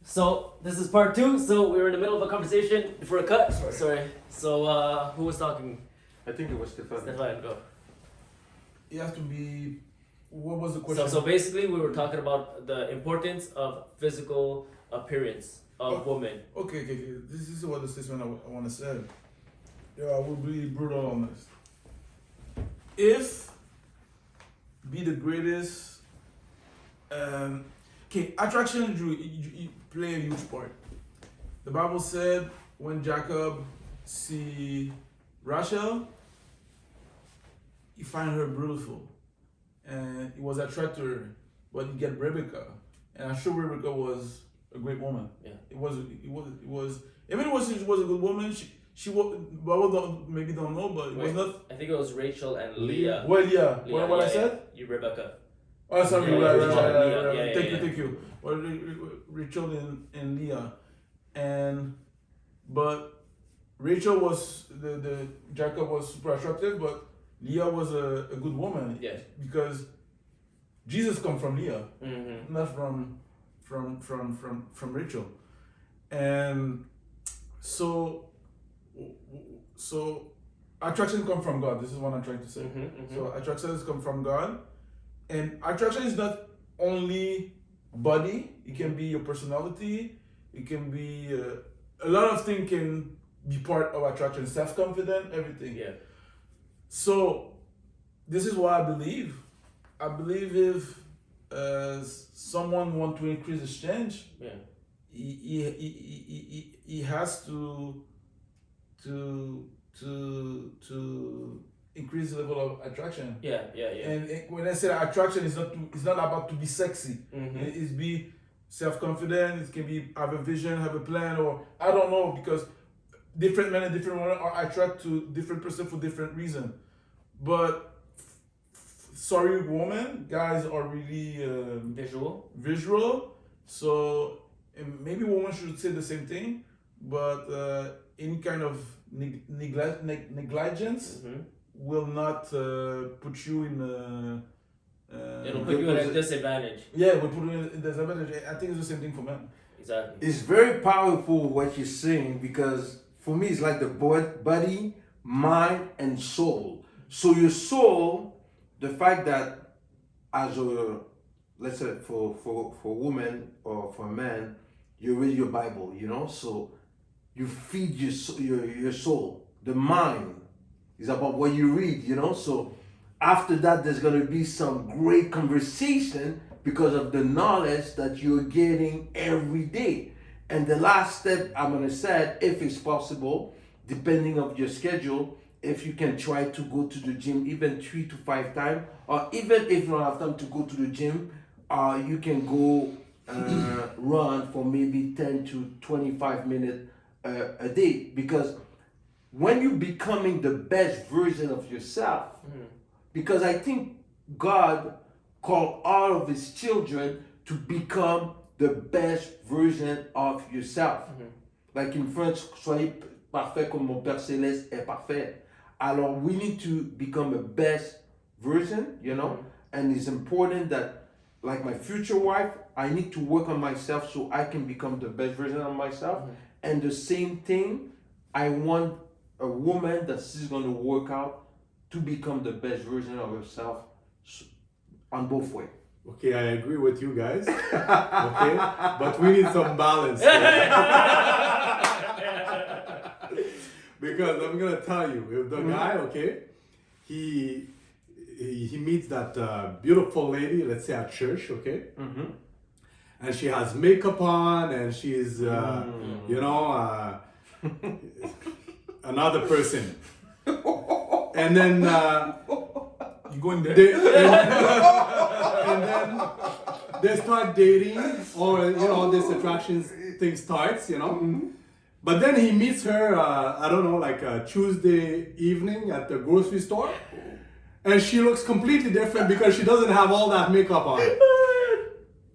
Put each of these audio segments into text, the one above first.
So this is part two. So we were in the middle of a conversation before a cut. Sorry. So who was talking? I think it was Stefan. Stefan, go. It has to be. What was the question? So basically we were talking about the importance of physical appearance of women. Okay. This is what the statement I want to say. Yeah, I will be brutal on this. If be the greatest, attraction you play a huge part. The Bible said when Jacob see Rachel, he find her beautiful, and he was attracted to her. But he get Rebecca, and I'm sure Rebecca was a great woman. Yeah. It was. Even if she was a good woman, she was. Bible maybe don't know, but it was not. I think it was Rachel and Leah. Well, yeah. Leah, What I yeah, said? You Rebecca. Oh, sorry. Yeah, Right. yeah, Thank you. Well, Rachel and Leah, but Rachel was the Jacob was super attractive, but Leah was a good woman. Yes. Because Jesus come from Leah, Mm-hmm. not from Rachel, and so attraction come from God. This is what I'm trying to say. So attractions come from God, and attraction is not only body. It can be your personality. It can be a lot of things can be part of attraction. Self-confident, everything. Yeah. So this is what I believe. I believe if someone want to increase exchange, Yeah. he has to increase the level of attraction. Yeah. And when I say attraction, it's not about to be sexy. Mm-hmm. It's be self-confident. It can be have a vision, have a plan, or I don't know, because different men and different women are attracted to different person for different reason. But sorry, women, guys are really visual. So and maybe women should say the same thing, but any kind of negligence Mm-hmm. will not put you in It'll put you at a disadvantage. Yeah, will put you in disadvantage. I think it's the same thing for men. Exactly. It's very powerful what you're saying, because for me it's like the body, mind, and soul. So your soul, the fact that as a, let's say for women or for men, you read your Bible, so you feed your soul. The mind is about what you read, so after that there's going to be some great conversation because of the knowledge that you're getting every day. And the last step I'm going to say, if it's possible, depending on your schedule, if you can try to go to the gym even 3 to 5 times, or even if you don't have time to go to the gym, you can go run for maybe 10 to 25 minutes a day. Because when you're becoming the best version of yourself, because I think God called all of his children to become the best version of yourself. Like in French, soyez parfait comme mon Père Céleste est parfait. Alors we need to become a best version, and it's important that, like my future wife, I need to work on myself so I can become the best version of myself. And the same thing, I want a woman that she's going to work out to become the best version of herself on both ways. Okay, I agree with you guys. Okay, but we need some balance. Because I'm gonna tell you, if the guy, okay, he meets that beautiful lady, let's say at church, okay, and she has makeup on, and she's, another person, and then You going there? and then they start dating, or this attraction thing starts, But then he meets her, I don't know, like a Tuesday evening at the grocery store, and she looks completely different because she doesn't have all that makeup on.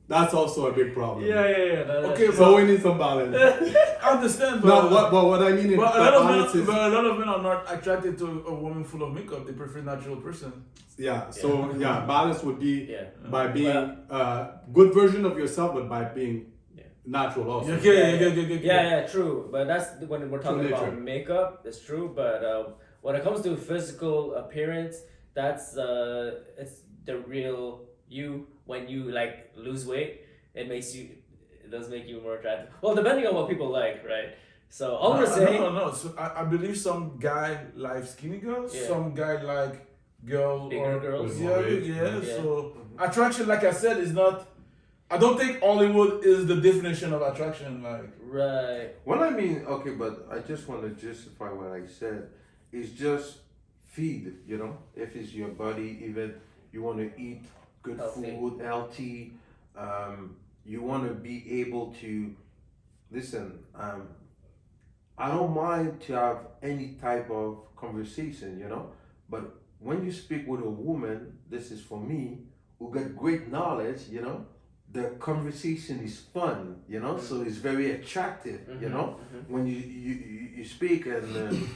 That's also a big problem. Yeah. Okay, So we need some balance. I understand, but No, what I mean is, but a balance is, lot of men are not attracted to a woman full of makeup. They prefer natural person. yeah. So balance would be Yeah. by being a good version of yourself, but by being natural also. Okay. Yeah, true. But that's when we're talking True about nature. makeup. It's true. But when it comes to physical appearance, that's it's the real you. When you like lose weight, it does make you more attractive. Well, depending on what people like, right? So all we're saying, No. So I believe some guy like skinny girls, Yeah. some guy like girl Bigger or girls. With Yeah, more weight. yeah. Yeah. So attraction, like I said, is not. I don't think Hollywood is the definition of attraction. Like right? Well, I mean, okay, but I just want to justify what I said. It's just feed, you know. If it's your body, even you want to eat good Healthy. food, healthy. You want to be able to listen. I don't mind to have any type of conversation, you know. But when you speak with a woman, this is for me, who got great knowledge, you know. The conversation is fun, you know, so it's very attractive, you know, when you speak, and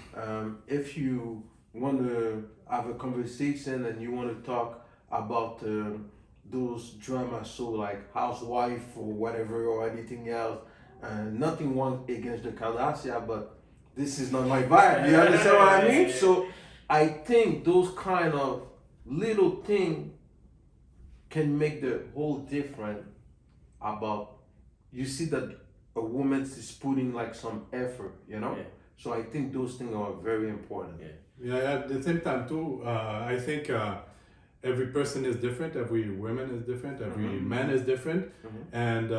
if you want to have a conversation and you want to talk about those dramas, so like Housewife or whatever or anything else, nothing wrong against the Kardashian, but this is not my vibe. You understand what I mean? So I think those kind of little things can make the whole difference about you see that a woman is putting like some effort, you know. Yeah. So I think those things are very important. Yeah. Yeah, at the same time too, I think every person is different, every woman is different, every man is different, and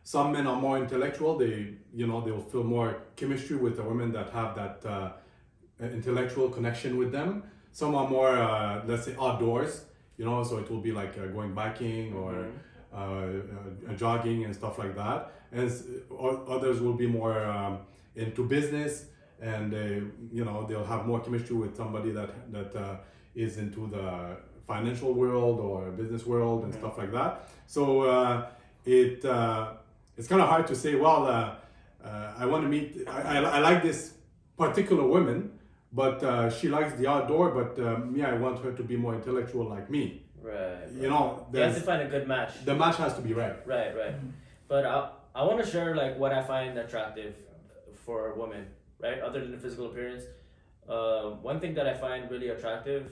some men are more intellectual. They'll feel more chemistry with a woman that have that intellectual connection with them. Some are more, let's say, outdoors. So it will be like going biking or jogging and stuff like that. And others will be more into business, and they'll have more chemistry with somebody that is into the financial world or business world and stuff like that. So it's kind of hard to say, well, I want to meet, I like this particular woman, but she likes the outdoor, but me, I want her to be more intellectual like me. Right. You know, You have to find a good match. the match has to be right. Right. But I want to share like what I find attractive for women, right? Other than the physical appearance, one thing that I find really attractive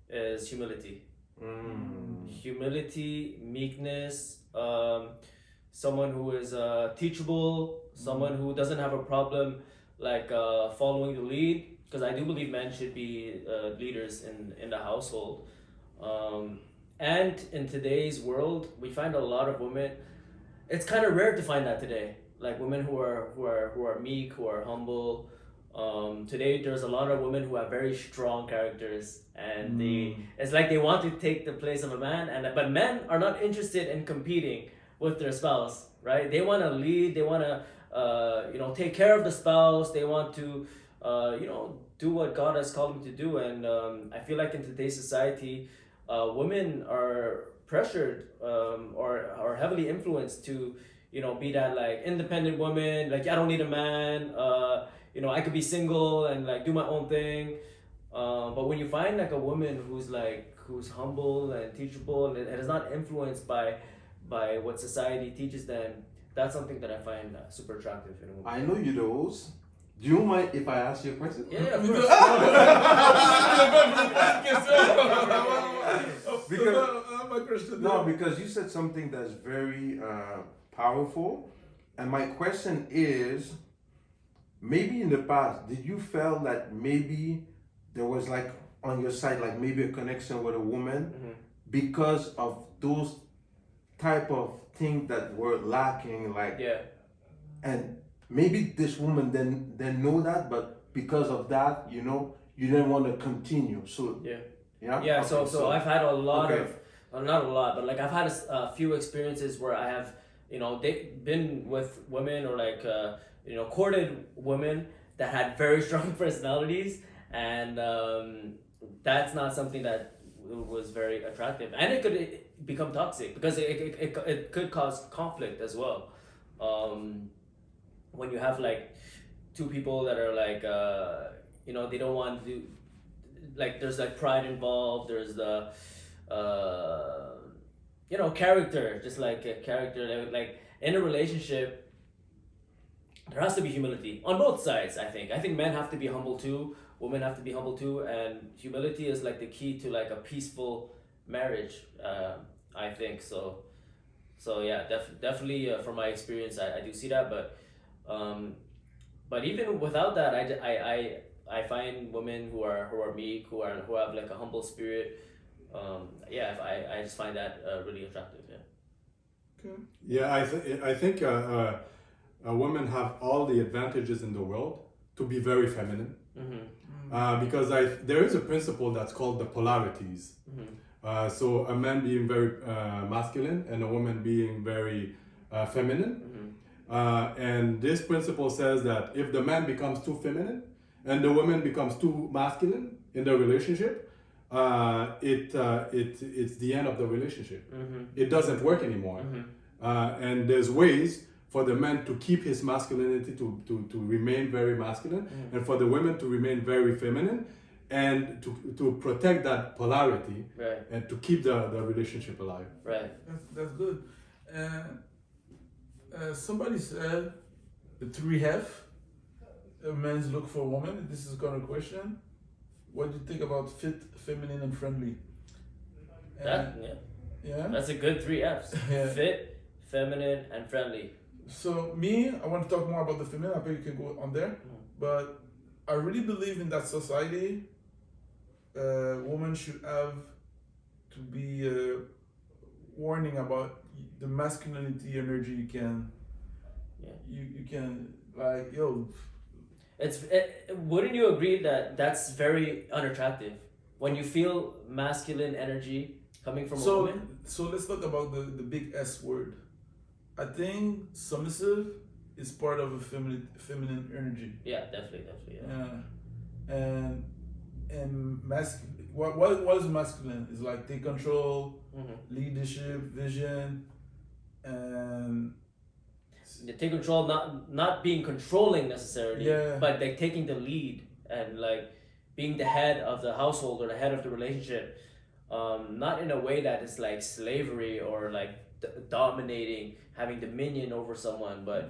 is humility. Humility, meekness, someone who is teachable, someone who doesn't have a problem like following the lead, because I do believe men should be leaders in the household. And in today's world, we find a lot of women. It's kind of rare to find that today, like women who are meek, who are humble. Today, there's a lot of women who have very strong characters, and it's like they want to take the place of a man. But men are not interested in competing with their spouse, right? They want to lead. They want to, take care of the spouse. They want to, do what God has called them to do. And I feel like in today's society, women are pressured or are heavily influenced to, be that like independent woman. Like, I don't need a man. I could be single and like do my own thing. But when you find like a woman who's humble and teachable and is not influenced by what society teaches them, that's something that I find super attractive in a woman. I know you those. Do you mind if I ask you a question? Yeah, of course. Because you said something that's very powerful, and my question is, maybe in the past, did you feel that maybe there was like on your side, like maybe a connection with a woman because of those type of things that were lacking, like and maybe this woman didn't know that, but because of that, you didn't want to continue. So Yeah. Okay, So I've had a lot okay. of, well, not a lot, but like I've had a few experiences where I have, been with women or like, courted women that had very strong personalities, and that's not something that was very attractive, and it could become toxic because it could cause conflict as well. When you have like two people that are like, they don't want to do, like there's like pride involved, there's the you know, character, just like a character. Like in a relationship, there has to be humility on both sides. I think men have to be humble too. Women have to be humble too, and humility is like the key to like a peaceful marriage. I think so. So yeah, definitely from my experience, I do see that. But even without that, I find women who are meek, who have like a humble spirit. Yeah, I just find that really attractive. Yeah. Okay. Yeah, I think women have all the advantages in the world to be very feminine. Because there is a principle that's called the polarities. So a man being very masculine and a woman being very feminine. And this principle says that if the man becomes too feminine and the woman becomes too masculine in the relationship, it's the end of the relationship. It doesn't work anymore. And there's ways for the man to keep his masculinity to remain very masculine, and for the women to remain very feminine, and to protect that polarity, Right. and to keep the relationship alive. Right. That's good. Somebody said the 3F, a man's look for a woman. This is kind of question. What do you think about fit, feminine, and friendly? That Yeah. that's a good 3 Fs. Yeah. Fit, feminine, and friendly. So me, I want to talk more about the feminine. I bet you can go on there. But I really believe in that society. Women should have to be warning about the masculinity energy you can. Yeah. You can like Wouldn't you agree that that's very unattractive when you feel masculine energy coming from a woman? So let's talk about the big S word. I think submissive is part of a feminine energy. Yeah, definitely. Yeah. Yeah. And what is masculine? It's like take control, leadership, vision, and They take control, not being controlling necessarily, Yeah. but like taking the lead and like being the head of the household or the head of the relationship. Not in a way that is like slavery or like dominating, having dominion over someone, but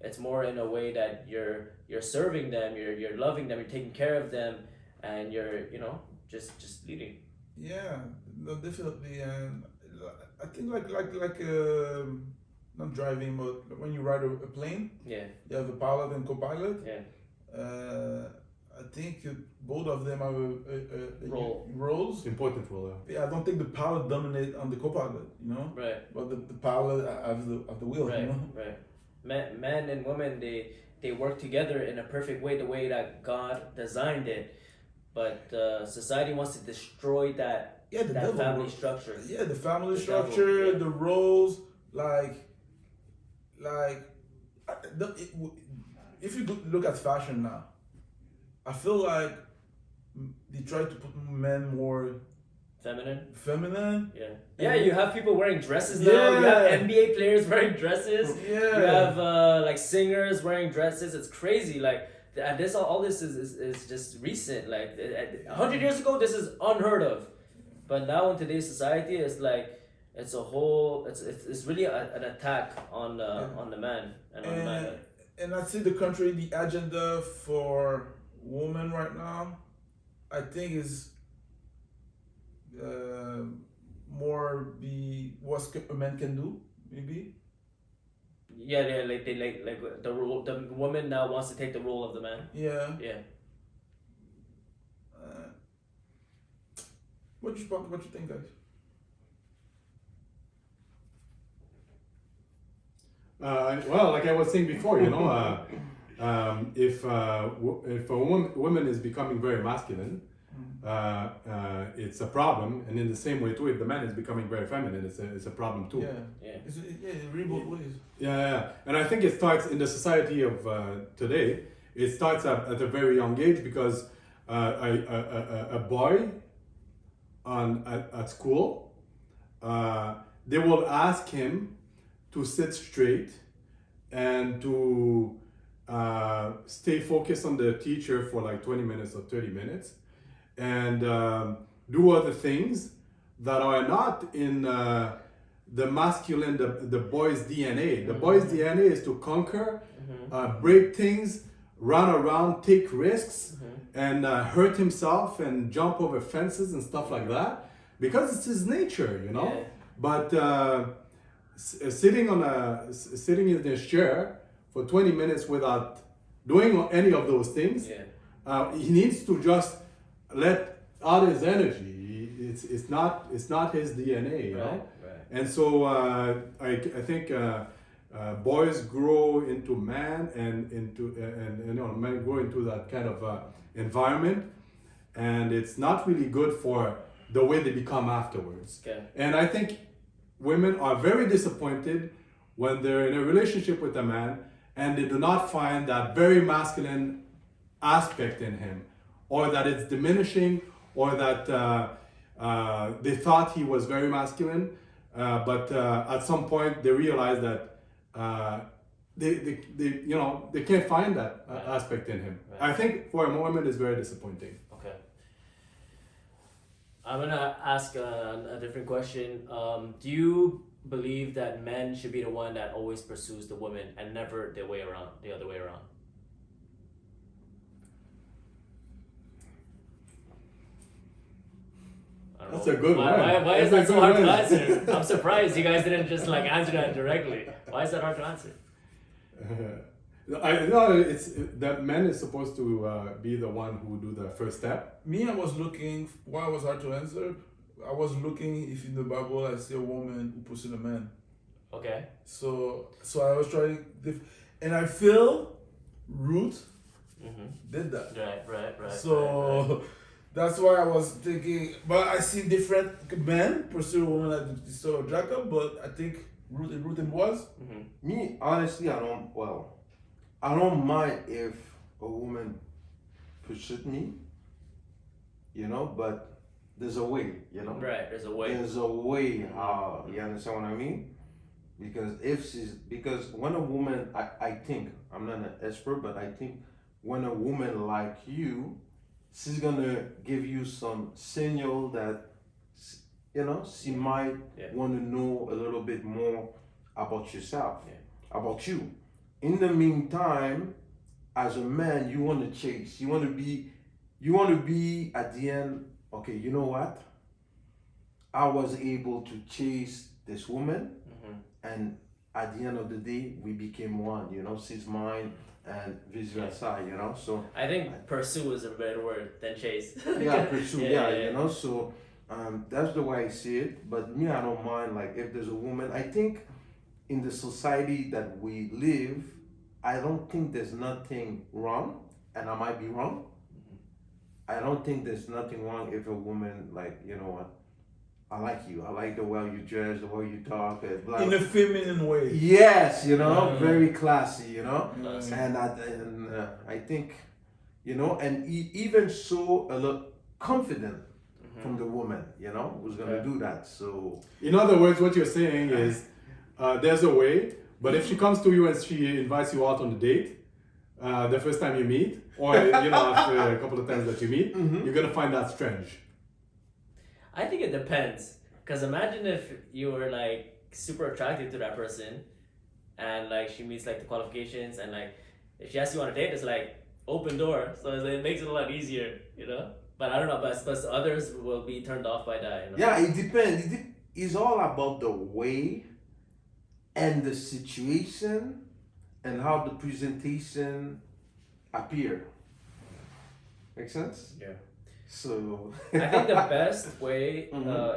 it's more in a way that you're serving them, you're loving them, you're taking care of them, and you're just leading. yeah, no, definitely. And I think like not driving, but when you ride a plane, Yeah, you have a pilot and co-pilot. yeah, I think both of them have a Role. roles. Important role. Yeah. Yeah, I don't think the pilot dominate on the co-pilot, right, but the pilot have the wheel, right, right. Men and women, they work together in a perfect way, the way that God designed it, but society wants to destroy that Yeah, the that devil family work. structure. Yeah, the family The structure, devil, yeah. the roles, if you look at fashion now, I feel like they try to put men more Feminine. feminine. Yeah. Yeah, you have people wearing dresses now. You have Yeah. NBA players wearing dresses. Yeah. You have like singers wearing dresses. It's crazy. Like, and this all this is just recent. Like 100 years ago, this is unheard of. But now in today's society, it's like it's a whole. It's really an attack on the man and on the manhood. And I see the country, the agenda for women right now, I think is more be what a man can do, maybe. Yeah, like the role. The woman now wants to take the role of the man. Yeah. Yeah. What you think, guys? Well, like I was saying before, if a woman is becoming very masculine, it's a problem, and in the same way too, if the man is becoming very feminine, it's a problem too. Yeah. It's really both ways. Yeah, and I think it starts in the society of today. It starts at a very young age because a boy at school, they will ask him to sit straight and to stay focused on the teacher for like 20 minutes or 30 minutes and do other things that are not in the masculine, the boy's DNA. The boy's DNA is to conquer, break things, run around, take risks, and hurt himself and jump over fences and stuff like that, because it's his nature, you know. Yeah. But sitting in this chair for 20 minutes without doing any of those things, he needs to just let out his energy. It's not his DNA, you know. Right. And so I think boys grow into man and men grow into that kind of environment, and it's not really good for the way they become afterwards. Okay. And I think women are very disappointed when they're in a relationship with a man and they do not find that very masculine aspect in him, or that it's diminishing, or that they thought he was very masculine, but at some point they realize that they can't find that aspect in him. Right. I think for a woman it's very disappointing. Okay. I'm gonna ask a different question. Do you believe that men should be the one that always pursues the woman and never the other way around? I don't That's know. a good one. Why is That's that a so hard good to one. answer? I'm surprised you guys didn't just like answer that directly. Why is that hard to answer? I know it's that man is supposed to be the one who do the first step. Me, I was looking. Why it was hard to answer? I was looking if in the Bible I see a woman who pursued a man. Okay. So I was trying, and I feel Ruth did that. Right. So that's why I was thinking. But I see different men pursue a woman like so Jacob. But I think Ruth and Boaz. Me, honestly, I don't mind if a woman pursued me, you know, but there's a way, you know. Right. There's a way. There's a way how, you understand what I mean? Because when a woman, I think, I'm not an expert, but I think when a woman like you, she's gonna give you some signal that, you know, she might want to know a little bit more about yourself, about you. In the meantime, as a man, you want to chase. You want to be at the end. Okay, you know what? I was able to chase this woman, and at the end of the day, we became one. You know, she's mine, and vice versa. You know, so I think pursue is a better word than chase. pursue. You know, so that's the way I see it. But me, I don't mind. Like if there's a woman, I think in the society that we live, I don't think there's nothing wrong, and I might be wrong. I don't think there's nothing wrong if a woman, like, you know what, I like you. I like the way you dress, the way you talk. Blah, In a feminine way. yes, you know, very classy, you know. Classy. And I think, you know, and even so, a lot confident from the woman, you know, who's gonna do that. So In other words, what you're saying is there's a way, but if she comes to you and she invites you out on a date, the first time you meet, or you know after a couple of times that you meet, you're gonna find that strange. I think it depends. Cause imagine if you were like super attracted to that person, and like she meets like the qualifications, and like if she asks you on a date, it's like open door. So it makes it a lot easier, you know. But I don't know, but others will be turned off by that, you know. yeah, it depends. It's all about the way and the situation and how the presentation appear. Make sense? Yeah. So I think the best way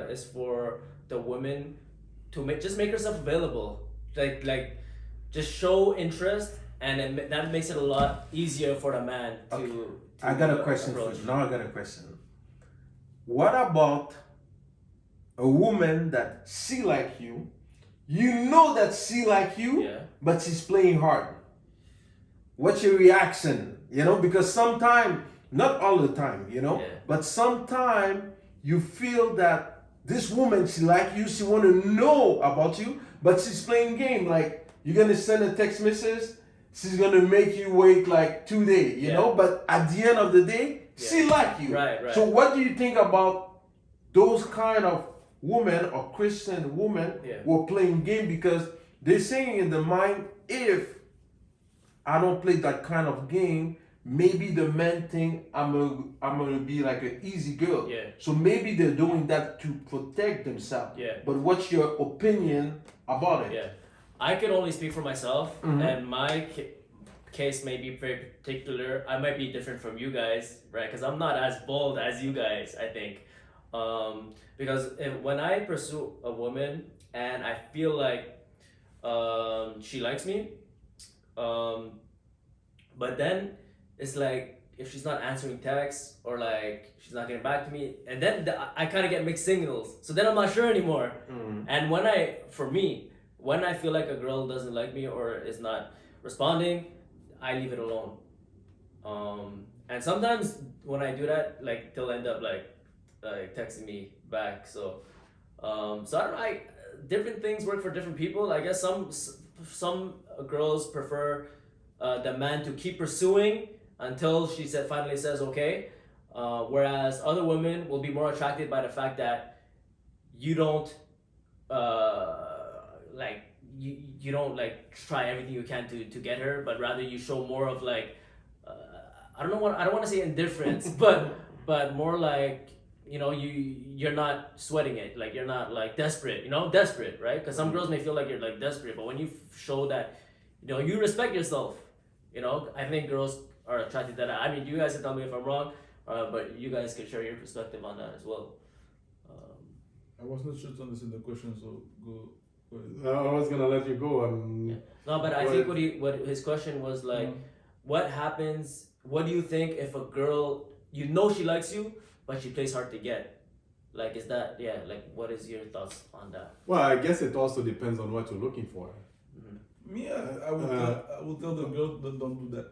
is for the woman to just make herself available, like just show interest, and that makes it a lot easier for the man to. I got a question for approach. you. Now I got a question. What about a woman that she like you? You know that she like you, Yeah. but she's playing hard. What's your reaction? You know, because sometimes, not all the time, you know, but sometimes you feel that this woman, she like you, she want to know about you, but she's playing game. Like you're gonna send a text message, she's gonna make you wait like 2 days, you know. But at the end of the day, she like you. Right. So what do you think about those kind of women or Christian women Yeah. were playing game because they're saying in the mind, if I don't play that kind of game, maybe the men think I'm gonna be like an easy girl. Yeah. So maybe they're doing that to protect themselves. Yeah. But what's your opinion about it? Yeah, I can only speak for myself, Mhm. and my case may be very particular. I might be different from you guys, right? Because I'm not as bold as you guys, I think. Because when I pursue a woman and I feel like she likes me, but then it's like if she's not answering texts or like she's not getting back to me, and then I kind of get mixed signals. So then I'm not sure anymore. And when I feel like a girl doesn't like me or is not responding, I leave it alone. And sometimes when I do that, like they'll end up like texting me back. So I don't know. Different things work for different people. I guess some girls prefer the man to keep pursuing until she finally says okay. Whereas other women will be more attracted by the fact that you don't you don't like try everything you can to get her, but rather you show more of like I don't want to say indifference, but more like you're not sweating it, like you're not like desperate, right? Because some girls may feel like you're like desperate, but when you show that you respect yourself, I think girls are attracted to that. I mean, you guys can tell me if I'm wrong, but you guys can share your perspective on that as well. I was not sure to understand the question, so go ahead. I was gonna let you go. Yeah. No, but I Go think ahead. what his question was like, what happens? What do you think if a girl she likes you, but she plays hard to get? Like, is that like what is your thoughts on that? Well, I guess it also depends on what you're looking for. Me, I would tell the girl don't do that.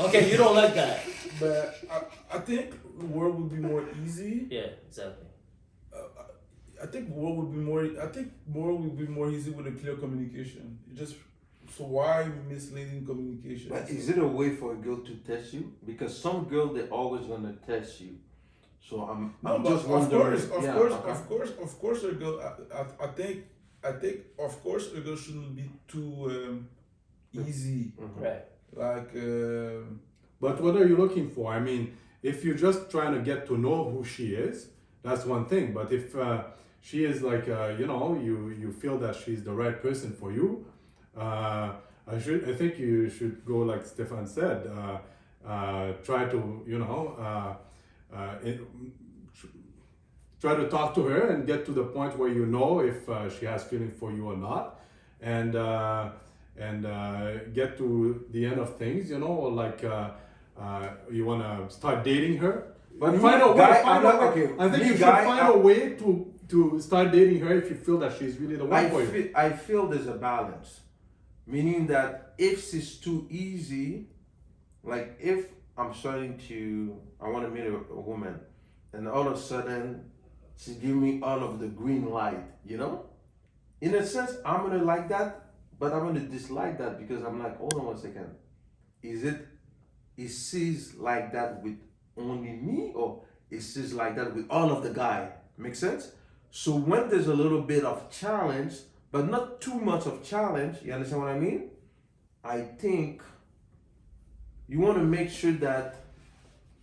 Okay, you don't like that. But I think the world would be more easy. Yeah, exactly. I think world would be more easy with a clear communication. So why misleading communication? But is it a way for a girl to test you? Because some girl they're always gonna test you. So I'm No, just but wondering. of course, a girl. I think of course a girl shouldn't be too easy. Right. Like But what are you looking for? I mean, if you're just trying to get to know who she is, that's one thing. But if she is like, you feel that she's the right person for you, I think you should go like Stefan said. Try to, try to talk to her and get to the point where you know if she has feeling for you or not, and get to the end of things. Like you wanna start dating her. But Find a way. I think me, you should guy, find a way to start dating her if you feel that she's really the one for you. I feel there's a balance, meaning that if she's too easy, like if I'm starting I want to meet a woman, and all of a sudden she's giving me all of the green light, in a sense I'm gonna like that, but I'm gonna dislike that because I'm like, hold on one second, is she's like that with only me, or is she's like that with all of the guy? Make sense? So when there's a little bit of challenge, but not too much of challenge, you understand what I mean? I think you want to make sure that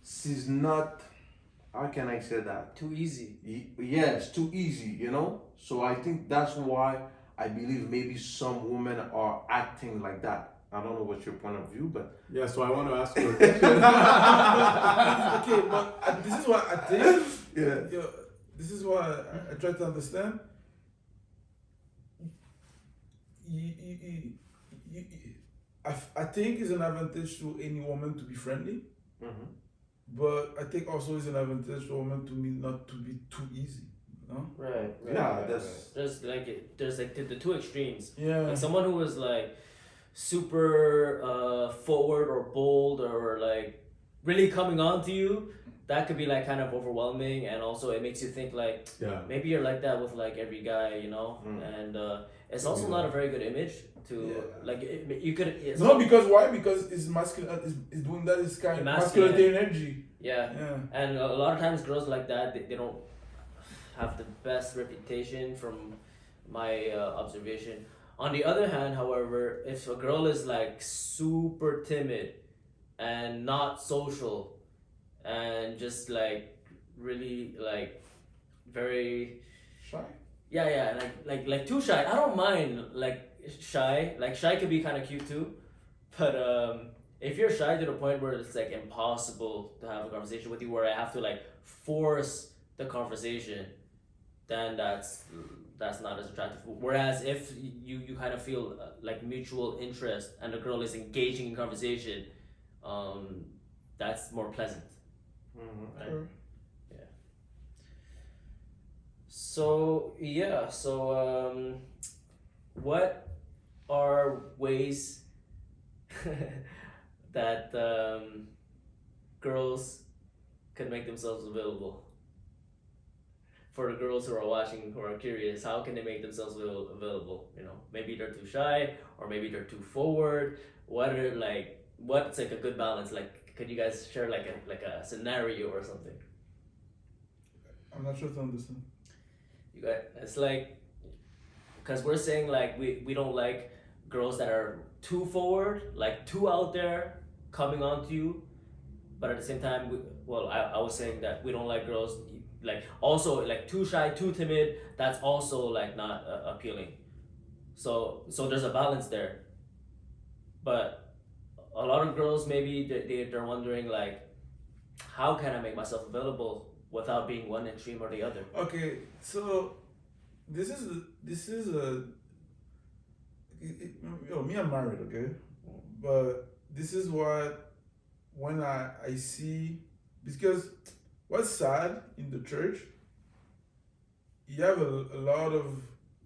she's not, how can I say that? Too easy. Yes, too easy, So I think that's why I believe maybe some women are acting like that. I don't know what's your point of view, but Yeah, so I want to ask you a question. okay, but this is what I think. yeah. This is what I try to understand. I think it's an advantage to any woman to be friendly, but I think also it's an advantage to a woman to be not to be too easy. Right. Yeah, that's There's like the two extremes. Yeah. Like someone who is like super forward or bold or like really coming on to you, that could be like kind of overwhelming, and also it makes you think like Yeah. maybe you're like that with like every guy, and it's also not a very good image to like you could No, because why? Because it's masculine. Is doing that is kind of Masculine. masculinity energy. yeah. Yeah. And a lot of times girls like that they don't, have the best reputation from my observation. On the other hand, however, if a girl is like super timid and not social and just like really like very Shy. yeah like too shy. I don't mind like shy. Like shy could be kind of cute too, but if you're shy to the point where it's like impossible to have a conversation with you, where I have to like force the conversation, then that's not as attractive. Whereas if you kind of feel like mutual interest and the girl is engaging in conversation, that's more pleasant. Right? Sure. So yeah, so what are ways that girls could make themselves available? For the girls who are watching, who are curious, how can they make themselves available? You know, maybe they're too shy, or maybe they're too forward. What's like a good balance? Like, could you guys share like a scenario or something? I'm not sure to understand. You got it's like, because we're saying like we don't like girls that are too forward, like too out there, coming on to you, but at the same time, I was saying that we don't like girls like also like too shy, too timid. That's also like not appealing. So there's a balance there, but a lot of girls maybe they're wondering like, how can I make myself available without being one extreme or the other? Okay, so this is a me, I'm married, okay, but this is what when I see, because what's sad in the church, you have a lot of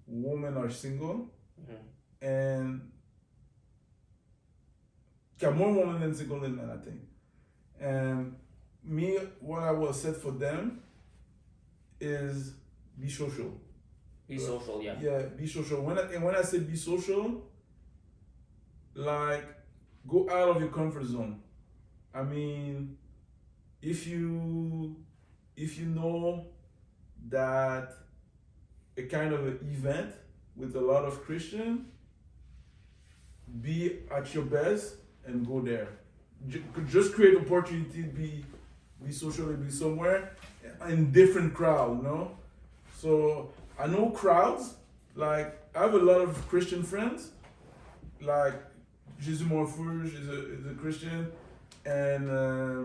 women are single, and got more women than single than men, I think, and me, what I will set for them is be social. Be social, yeah. Yeah, be social. When I say be social, like go out of your comfort zone. I mean, if you know that a kind of an event with a lot of Christian, be at your best and go there. Just create opportunity to be socially, be somewhere in different crowd, you know. So I know crowds, like I have a lot of Christian friends, like Jesus Morfuge is a Christian, and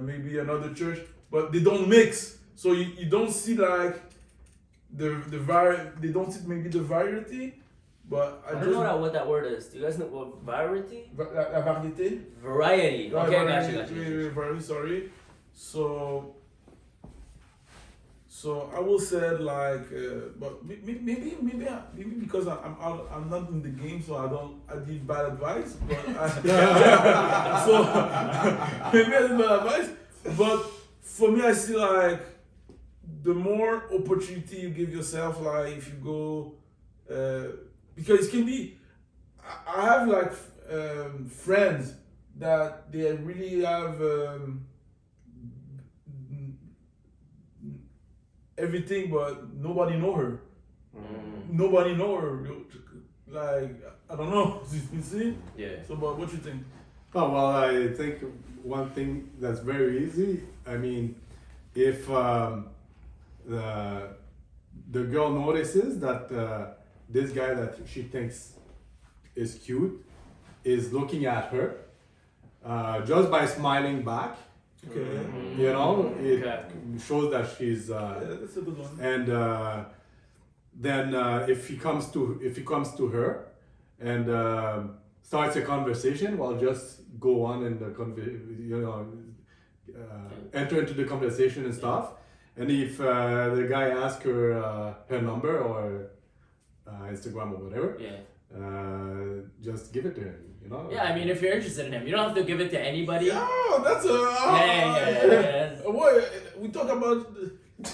maybe another church, but they don't mix. So you don't see like they don't see maybe the variety, but I don't know what that word is. Do you guys know what variety? La variété. Variety. Right, Okay, variety, gotcha. Variety, sorry. So I will say like, but maybe because I'm out, I'm not in the game, so I give bad advice. But so maybe I give bad advice. But for me, I see like the more opportunity you give yourself, like if you go, because it can be. I have like friends that they really have. Everything, but nobody know her. Nobody know her. Like I don't know. You see? Yeah. So, but what you think? Oh, well, I think one thing that's very easy. I mean, if the girl notices that this guy that she thinks is cute is looking at her, just by smiling back, Okay. you know, it Okay. shows that she's. Yeah, that's a good one. And then if he comes to her and starts a conversation, well, just go on in the enter into the conversation and stuff. And if the guy asks her her number or Instagram or whatever, just give it to him. You know. Yeah, I mean, if you're interested in him, you don't have to give it to anybody. Oh, that's a. Yeah. What we talk about? No,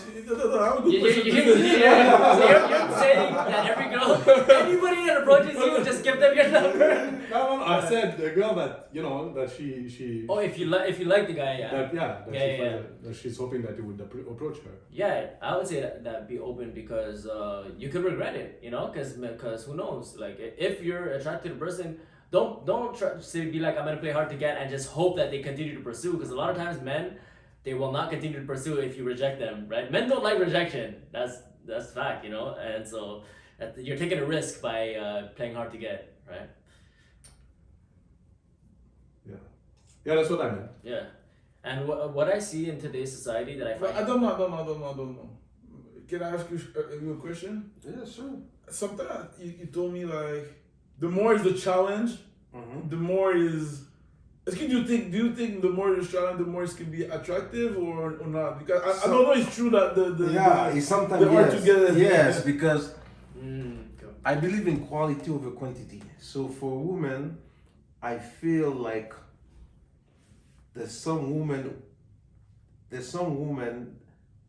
I have a good You, question. you're saying that every girl, anybody that approaches you, just give them your number. No, I said the girl that that she Oh, if you like the guy, yeah. that Yeah, she yeah, finds that she's hoping that you would approach her. Yeah, I would say that be open because you could regret it, because who knows? Like if you're attracted to a person, don't try to be like I'm gonna play hard to get and just hope that they continue to pursue. Because a lot of times men, they will not continue to pursue if you reject them, right? Men don't like rejection. That's fact, and so you're taking a risk by playing hard to get, right? Yeah, that's what I meant. Yeah, and what I see in today's society that I But find. I don't know. Can I ask you a question? Yeah, sure. Sometimes you told me like the more is the challenge, the more is. Do you think the more it's challenge, the more it can be attractive or not? Because I don't know. It's true that It's sometimes they are yes. together. Yes, because Go. I believe in quality over quantity. So for women, I feel like there's some women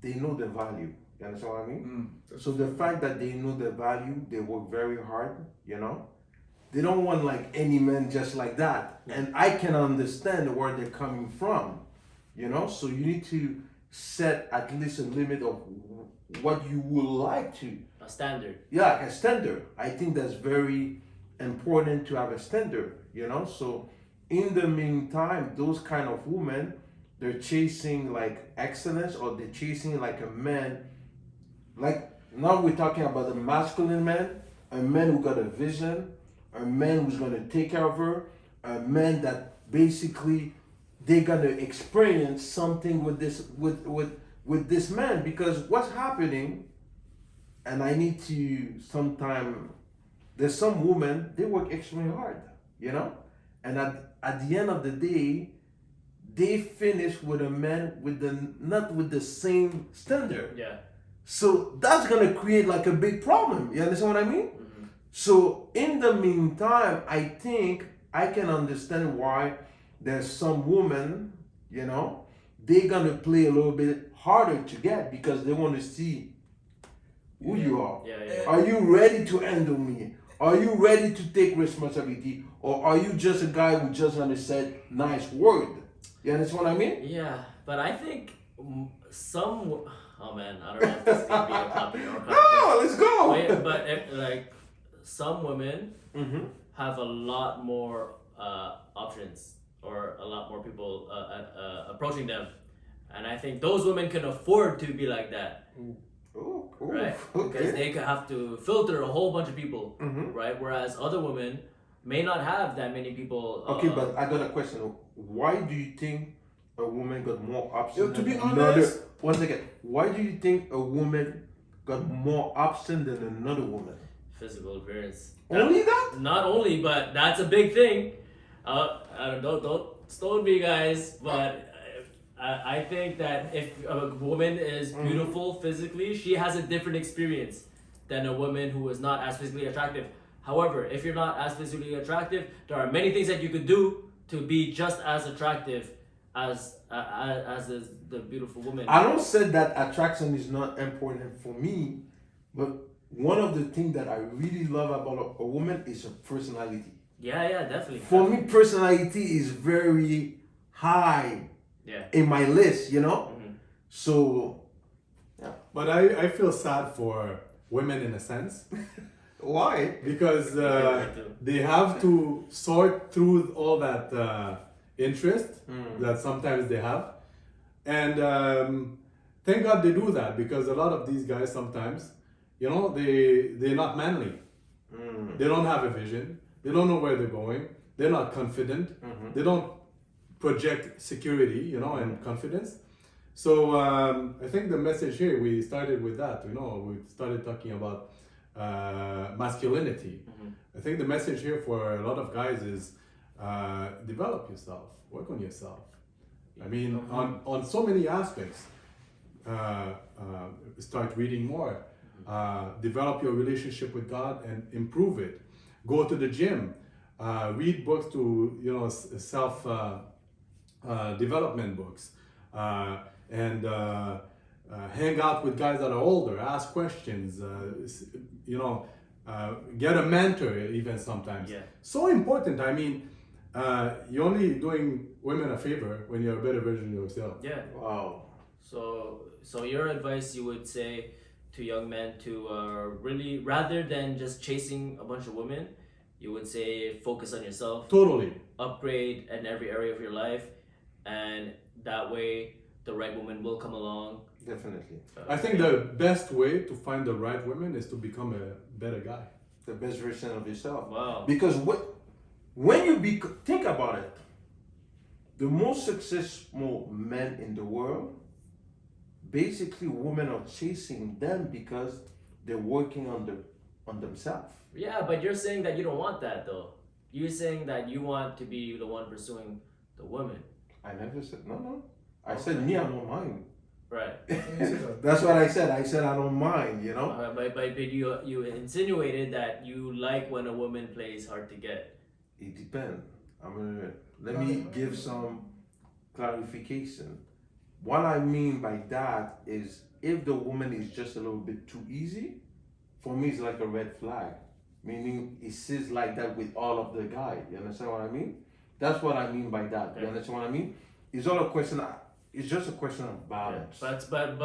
they know the value. You understand what I mean? So the fact that they know the value, they work very hard, They don't want like any man just like that. And I can understand where they're coming from, So you need to set at least a limit of what you would like to. A standard. Yeah, like a standard. I think that's very important to have a standard, So in the meantime, those kind of women, they're chasing like excellence or they're chasing like a man. Like now we're talking about a masculine man, a man who got a vision, a man who's gonna take care of her, a man that basically they're gonna experience something with this man because what's happening, and I need to sometime. There's some women they work extremely hard, and at the end of the day, they finish with a man not with the same standard. Yeah. So that's gonna create like a big problem. You understand what I mean? So in the meantime, I think I can understand why there's some women, they're gonna play a little bit harder to get because they want to see who you are. Yeah. Are you ready to handle me? Are you ready to take responsibility? Or are you just a guy who just gonna say nice word? You understand what I mean? Yeah, but I think some. Oh man, I don't know if this is gonna be a popular or No, let's go. but like some women have a lot more options or a lot more people approaching them, and I think those women can afford to be like that. Oh, Right? okay. Because they could have to filter a whole bunch of people, right? Whereas other women may not have that many people. Okay, but I got a question. Why do you think a woman got more options? To be than another? honest- One second. Why do you think a woman got more options than another woman? Physical appearance. Only that? Not only, but that's a big thing. Don't stone me, guys, but I think that if a woman is beautiful physically, she has a different experience than a woman who is not as physically attractive. However, if you're not as physically attractive, there are many things that you could do to be just as attractive as is the beautiful woman. I don't say that attraction is not important for me, but one of the things that I really love about a woman is her personality. Yeah, definitely. For me, personality is very high in my list, So, But I feel sad for women in a sense why? because me too. they have to sort through all that interest that sometimes they have, and thank God they do that because a lot of these guys sometimes, they're not manly. They don't have a vision. They don't know where they're going. They're not confident. They don't project security, and confidence. So I think the message here, we started with that. We started talking about masculinity. I think the message here for a lot of guys is develop yourself, work on yourself. I mean, on so many aspects. Start reading more. Develop your relationship with God and improve it. Go to the gym. Read books to self development books, and hang out with guys that are older, ask questions, get a mentor even sometimes. Yeah. So important. I mean, you're only doing women a favor when you're a better version of yourself. Yeah. Wow. So your advice, you would say to young men to really, rather than just chasing a bunch of women, you would say focus on yourself, Totally. upgrade in every area of your life, and that way the right woman will come along. Definitely. I think the best way to find the right woman is to become a better guy. The best version of yourself. Wow. Because when you think about it, the most successful men in the world, basically women are chasing them because they're working on themselves. Yeah, but you're saying that you don't want that though. You're saying that you want to be the one pursuing the woman. I never said no. I said me, I don't mind. Right. That's what I said. I said I don't mind. You know. But you insinuated that you like when a woman plays hard to get. It depends. Let me give some clarification. What I mean by that is if the woman is just a little bit too easy, for me it's like a red flag. Meaning it sits like that with all of the guys. You understand what I mean? That's what I mean by that. You Okay. understand what I mean? It's all a question. It's just a question of balance. But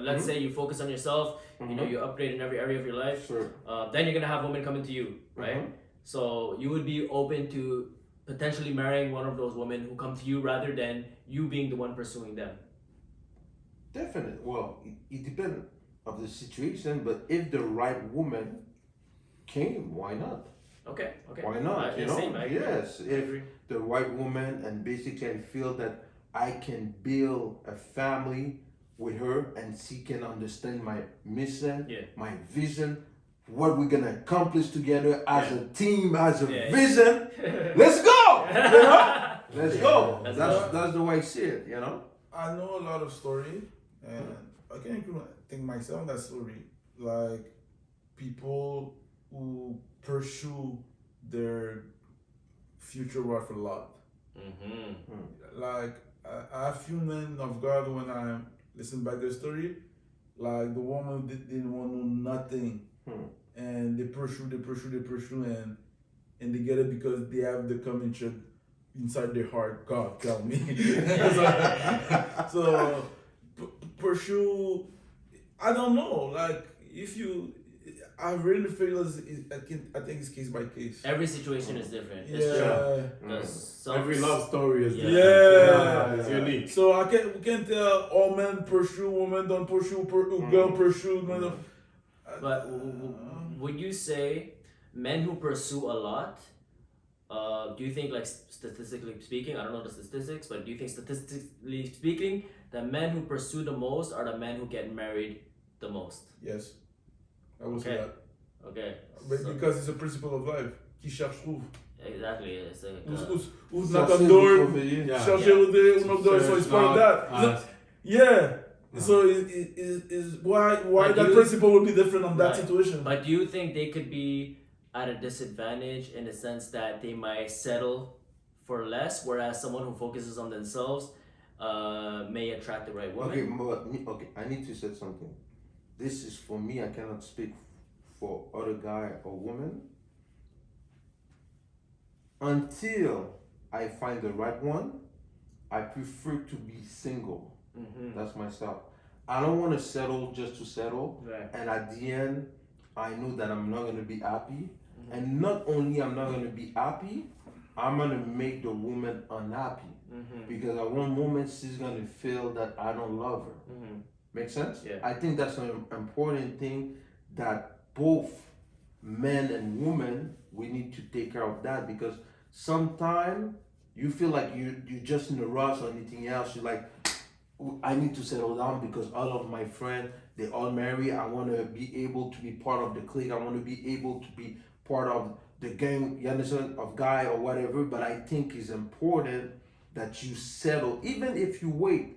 let's say you focus on yourself. You know, you upgrade in every area of your life. Sure. Then you're gonna have women coming to you, right? So you would be open to potentially marrying one of those women who come to you rather than you being the one pursuing them. Definitely. Well, it depends of the situation, but if the right woman came, why not? Okay. Why not? You know? Same, I agree. Yes. I If agree. the right woman, and basically I feel that I can build a family with her and she can understand my mission, Yeah. my vision, what we're gonna accomplish together as a team, as a Yeah. vision. Let's go! You know? Let's go. Let's That's go. that's the way I see it, you know? I know a lot of story, and I can include think myself in that story. Like people who pursue their future wife a lot. Mm-hmm. Like I have few men of God when I listen back their story. Like the woman didn't want to know nothing, and they pursue, and they get it because they have the commitment inside their heart. God, tell me. so pursue. I don't know. Like if you, I really feel I think it's case by case. Every situation is different. It's Yeah. true. 'Cause some- Every love story is Yeah. different. Yeah. It's unique. So we can tell all men pursue, women don't pursue, girl pursue. Men don't, But would you say men who pursue a lot, do you think, like statistically speaking, I don't know the statistics, but do you think statistically speaking, the men who pursue the most are the men who get married the most? yes, I will say Okay. that. Okay. But So- because it's a principle of life. Qui cherche trouve. exactly. It's like, Who's Ça, knock c'est on door, vous trouver. Yeah. chercher au door, so it's part of that. Yeah. So is why But that you- principle would be different on that Right. situation. But do you think they could be at a disadvantage in the sense that they might settle for less, whereas someone who focuses on themselves may attract the right woman? Okay, but I need to say something. This is for me, I cannot speak for other guy or woman. Until I find the right one, I prefer to be single. Mm-hmm. That's myself. I don't want to settle just to settle. Right. And at the end, I know that I'm not going to be happy. And not only I'm not going to be happy, I'm going to make the woman unhappy. Mm-hmm. Because at one moment, she's going to feel that I don't love her. Mm-hmm. Make sense? Yeah. I think that's an important thing that both men and women, we need to take care of that, because sometimes you feel like you're just in a rush or anything else. You're like, I need to settle down because all of my friends, they all marry. I want to be able to be part of the clique. I want to be able to be part of the gang, you understand, of guy or whatever. But I think it's important that you settle, even if you wait.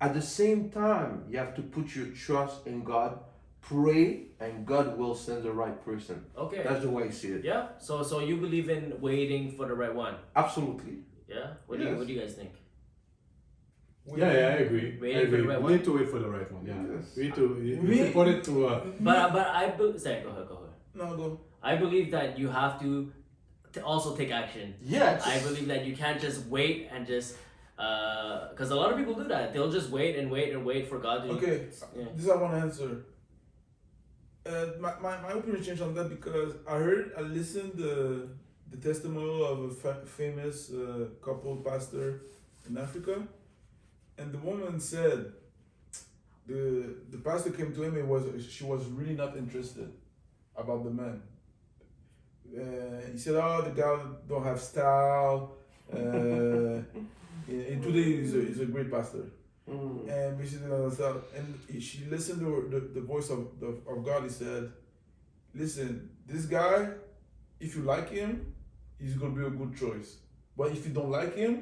At the same time, you have to put your trust in God, pray, and God will send the right person. Okay. That's the way I see it. Yeah. So you believe in waiting for the right one? Absolutely. Yeah. What Yes. do you guys think? Yeah, I agree. Waiting I for the agree. right We one. need to wait for the right one. Yeah, Yes. we need to. We- It's important to. But sorry, go ahead. No, go. I believe that you have to also take action. Yes. I believe that you can't just wait and just because a lot of people do that. They'll just wait and wait and wait for God to. Okay, Yeah. this I want to answer. My opinion changed on that because I listened the testimony of a famous couple pastor in Africa, and the woman said the pastor came to him and she was really not interested about the man. He said, "Oh, the guy don't have style." And today he's a great pastor. And basically, and she listened to the voice of God. He said, "Listen, this guy, if you like him, he's gonna be a good choice. But if you don't like him,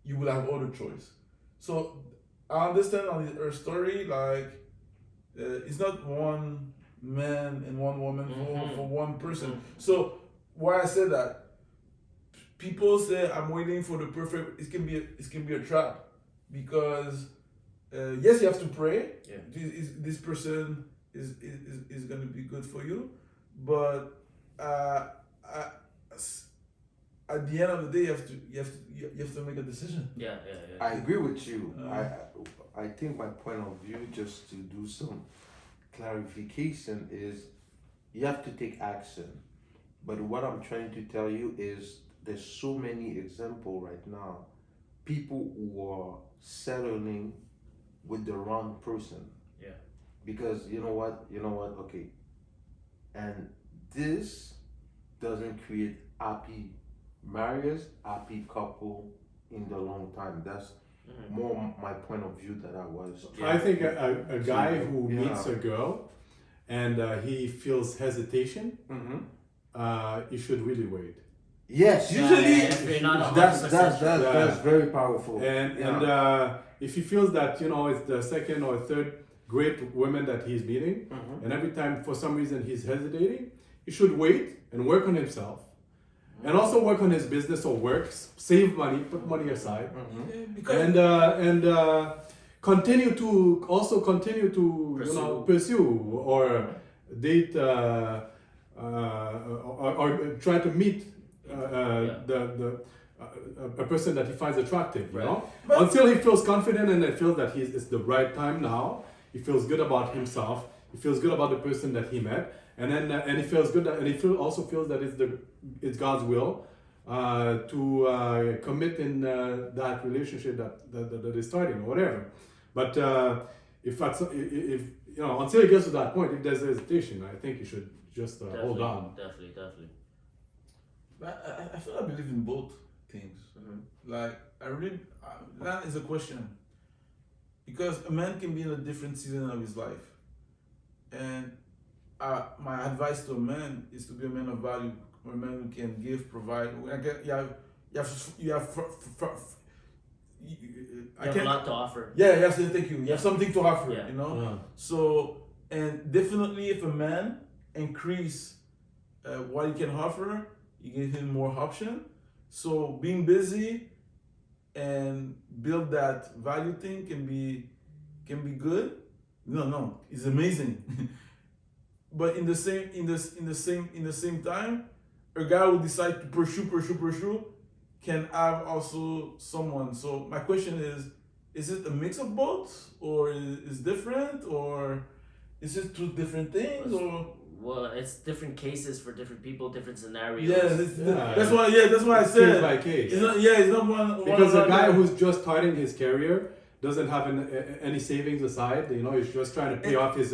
you will have other choice." So I understand on her story, like it's not one man and one woman for one person. So why I said that? People say I'm waiting for the perfect. It can be a trap because yes, you have to pray. Yeah. This person is going to be good for you, but at the end of the day, you have to make a decision. Yeah. I agree with you. I think my point of view, just to do some clarification, is you have to take action. But what I'm trying to tell you is there's so many examples right now. People who are settling with the wrong person. Yeah. Because you know what? Okay. And this doesn't create happy marriage, happy couple in the long time. That's more my point of view that I was. I think a guy who Yeah. meets a girl and he feels hesitation, he should really wait. Yes, Usually, if you're not that's 100% sure. that's very powerful. And if he feels that it's the second or third great woman that he's meeting, and every time for some reason he's hesitating, he should wait and work on himself, and also work on his business or work, save money, put money aside, because and continue to pursue or date or try to meet a person that he finds attractive, you know, until he feels confident and he feels that it's the right time now. He feels good about himself. He feels good about the person that he met, and then and he feels good and he also feels that it's God's will to commit in that relationship that is starting or whatever. But if until he gets to that point, if there's hesitation, I think you should just hold on. Definitely. But I feel I believe in both things. Like that is a question, because a man can be in a different season of his life, and my advice to a man is to be a man of value, a man who can give, provide. You have You have a lot to offer. Yeah, you have to thank you. You have something to offer. Yeah. You know. So and definitely, if a man increase what he can offer, you give him more option. So being busy and build that value thing can be good. No, it's amazing. But in the same time, a guy who decide to pursue can have also someone. So my question is it a mix of both, or is different, or is it two different things, or? Well, it's different cases for different people, different scenarios. That's why I said Case by case. It's not one. Because one a guy who's just starting his career doesn't have any savings aside. He's just trying to pay off his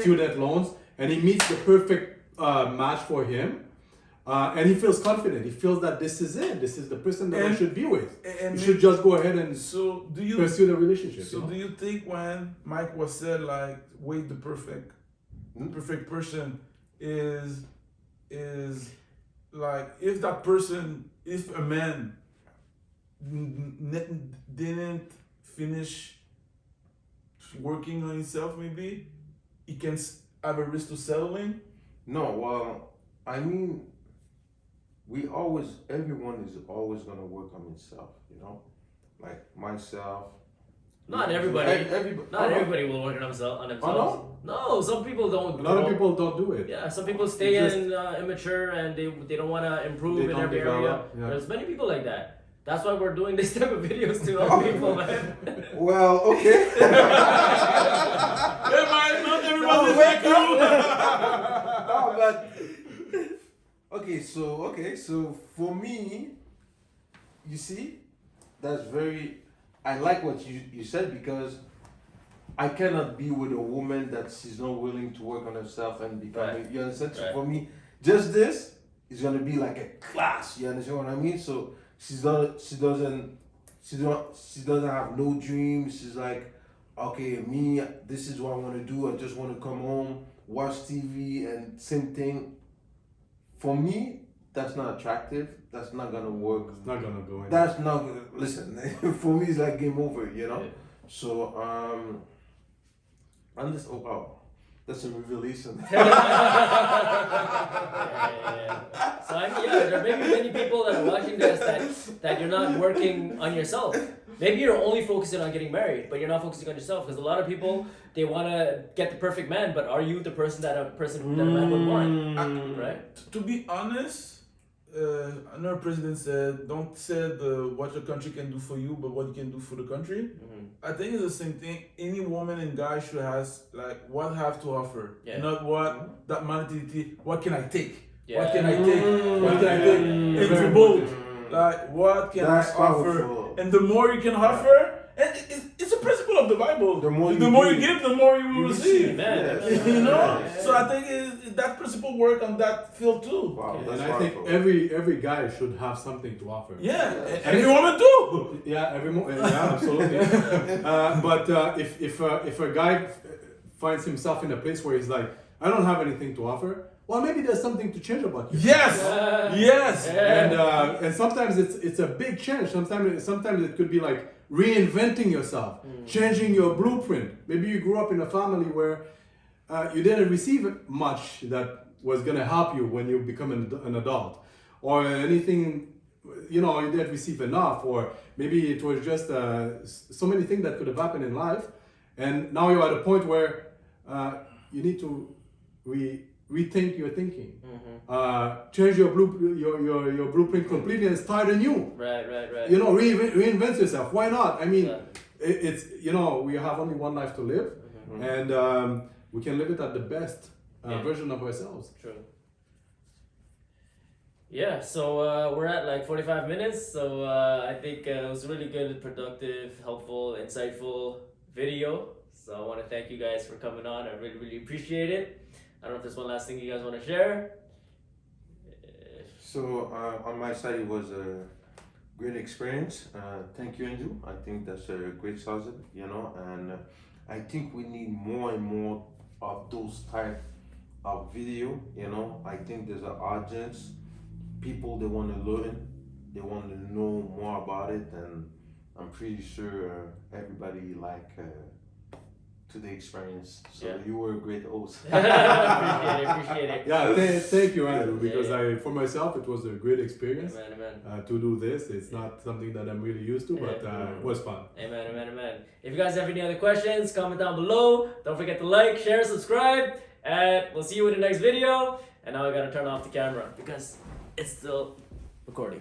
student loans, and he meets the perfect match for him, and he feels confident. He feels that this is it. This is the person that I should be with. You should just go ahead and pursue the relationship. So do you think when Mike was said like wait the perfect person is like if a man didn't finish working on himself, maybe he can have a risk to settling? No, well, I mean, everyone is always gonna work on himself, like myself, Not everybody. Everybody. Not everybody will work on themselves. No, some people don't. A lot of people don't do it. Yeah, some people stay Just- immature and they don't want to improve They in don't every area. develop, yeah. There's many people like that. That's why we're doing this type of videos to help people, man. Well, okay. Hey man, not everybody is like you. No, but okay, so for me, you see, that's very. I like what you said because I cannot be with a woman that she's not willing to work on herself and become. Right. You understand? So Right. for me, just this is gonna be like a class. You understand what I mean? So she doesn't have no dreams. She's like, okay, me, this is what I want to do. I just want to come home, watch TV, and same thing. For me, that's not attractive. That's not gonna work. It's not gonna go in. That's not gonna listen. For me, it's like game over. You know. Yeah. So and this. Oh wow, that's a revelation. Yeah. So I mean, yeah, there may be many people that are watching this that you're not working on yourself. Maybe you're only focusing on getting married, but you're not focusing on yourself. Because a lot of people they want to get the perfect man, but are you the person that a man would want? Right? To be honest, another president said, "Don't say what your country can do for you, but what you can do for the country." Mm-hmm. I think it's the same thing. Any woman and guy should has like what have to offer, Yeah. not what that mentality. What can I take? Yeah. What can I take? What can I take? It's both. Like what can That's I offer? powerful. And the more you can offer, and it's a principle of the Bible. The more you give, the more you will receive. Amen. Yes. You know, Yeah. so I think that principle work on that field too. Wow, that's And I think powerful. every guy should have something to offer. Yeah, Yeah. and every woman too. Yeah, yeah, absolutely. But if a guy finds himself in a place where he's like, I don't have anything to offer, well, maybe there's something to change about you. Yes, yes. And sometimes it's a big change. Sometimes it could be like reinventing yourself, changing your blueprint. Maybe you grew up in a family where you didn't receive much that was gonna help you when you become an adult, or anything. You know, you didn't receive enough, or maybe it was just so many things that could have happened in life, and now you're at a point where you need to rethink your thinking, change your blueprint completely and start anew. Right. You know, reinvent yourself. Why not? I mean, Yeah. it's you know, we have only one life to live, and we can live it at the best Yeah. version of ourselves. True. Yeah, so we're at like 45 minutes, so I think it was a really good, productive, helpful, insightful video. So I want to thank you guys for coming on. I really, really appreciate it. I don't know if there's one last thing you guys want to share. So on my side, it was a great experience. Thank you, Andrew. I think that's a great subject, you know, and I think we need more and more of those type of video. You know, I think there's an audience, people they want to learn, they want to know more about it, and I'm pretty sure everybody to the experience. So Yeah. you were a great host. Appreciate it. Yeah, thank you, Andrew. Because Yeah. for myself, it was a great experience Amen. to do this. It's not something that I'm really used to, but it was fun. Amen. If you guys have any other questions, comment down below. Don't forget to like, share, subscribe, and we'll see you in the next video. And now I gotta turn off the camera because it's still recording.